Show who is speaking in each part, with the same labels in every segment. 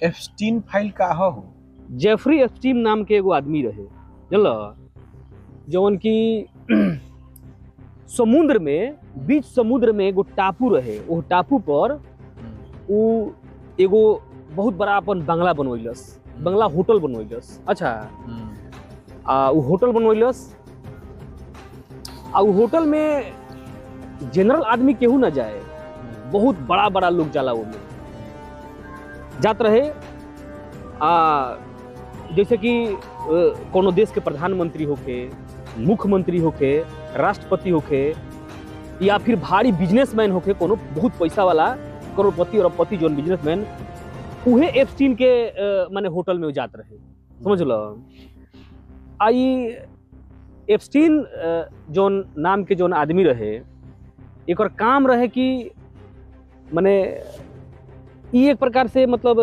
Speaker 1: Epstein file का हो?
Speaker 2: Jeffrey Epstein नाम के एगो आदमी रहे, चलो, जौन की समुद्र में, बीच समुद्र में एगो टापू रहे। वो टापू पर वो एगो बहुत बड़ा अपन बंगला बनवैलस, बंगला होटल बनवैलस। अच्छा, वो होटल बनवैलस। वो होटल में जनरल आदमी केहू ना जाए, बहुत बड़ा बड़ा लोग जाला वो में जात रहे। जैसे कि कोनो देश के प्रधानमंत्री होके, मुख्यमंत्री होके, राष्ट्रपति होके, या फिर भारी बिजनेसमैन होके, कोनो बहुत पैसा वाला करोड़पति अरबपति जोन बिजनेसमैन, उहे एप्स्टीन के माने होटल में जात रहे, समझ लो। आई एप्स्टीन जोन नाम के जोन आदमी रहे, एक और काम रहे कि माने ये एक प्रकार से मतलब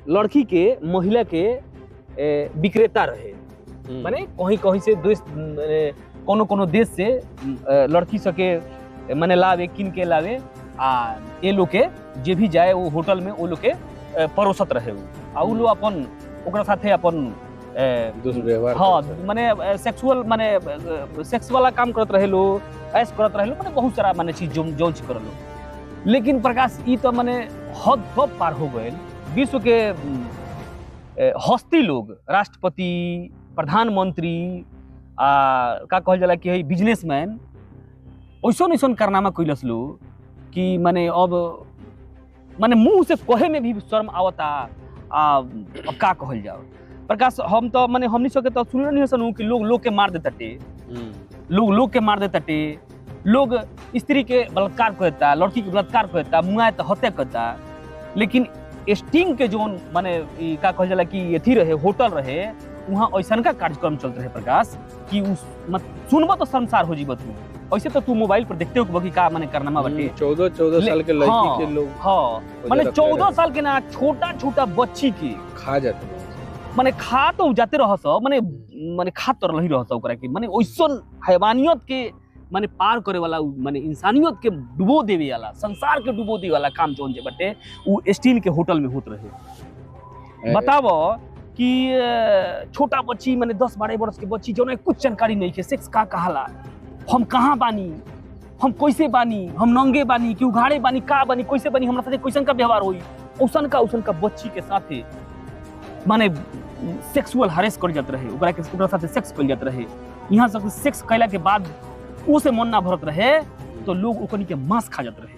Speaker 2: लड़की के, महिला के विक्रेता रहे। माने कहीं कहीं से देश, कोनो कोनो देश से लड़की सके माने लावे, किन के लावे, ये लोग के जे भी जाए वो होटल में वो लोग के परोसत रहे। उ लोग अपन ओकरा साथे अपन
Speaker 1: दुष्व्यवहार,
Speaker 2: हाँ, माने सेक्सुअल, माने सेक्स वाला काम करत रहे लो, ऐस करत रहे लो, माने बहुत सारा माने चीज जो चीज कर लो। लेकिन प्रकाश ई तो माने हद कब पार हो गए। विश्व के हस्ती लोग, राष्ट्रपति, प्रधानमंत्री, का कहल जाला कि बिजनेसमैन, ऐसन ऐसन कारनामा कैलस लो कि माने अब माने मुंह से कहे में भी शर्म आवता। अब का कहल जाओ प्रकाश, हम तो माने हमनी सके तो सुन नहीं सनू कि लोग के मार देताटे, लोग के मार देताटे, लोग स्त्री के बलात्कार करता, लड़की के बलात्कार करता, मुआए तो हत्या करता। लेकिन स्टिंग के जोन माने का कहल जाला कि एथी रहे, होटल रहे, वहाँ ऐसा का कार्यक्रम चलते रहे प्रकाश कि उस सुनबा तो संसार हो जीवत तू। ऐसे तो तू मोबाइल पर देखते हो कि का माने करनामा बाटे।
Speaker 1: 14 साल के लड़की के लोग,
Speaker 2: हाँ माने 14 साल के ना, छोटा छोटा बच्ची के
Speaker 1: खा जाते,
Speaker 2: माने खा तो जाते रहस, माने खा तो नहीं रहस ओकरा के, माने ओइसन हैवानियत के माने पार करे वाला, माने इंसानियत के डुबो देवे वाला, संसार के डुबो देवे वाला काम जोन जे बाटे वो एप्स्टीन के होटल में होत रहे। बतावो कि छोटा बच्ची माने 10-12 वर्ष के बच्ची जो कुछ जानकारी नहीं है, सेक्स का कहाला, हम कहाँ बानी, हम कैसे बानी, हम नंगे बानी कि उघाड़े बानी, का बानी, कैसे बानी, हमरा साथे कैसन का व्यवहार होई, औसन का बच्ची के साथे माने सेक्सुअल हरेस कर जात रहे, ओकरा साथे सेक्स कर जात रहे। यहाँ से सेक्स कैला के बाद उसे मन ना भरत रहे तो लोग ओकनी के मांस खा जात रहे।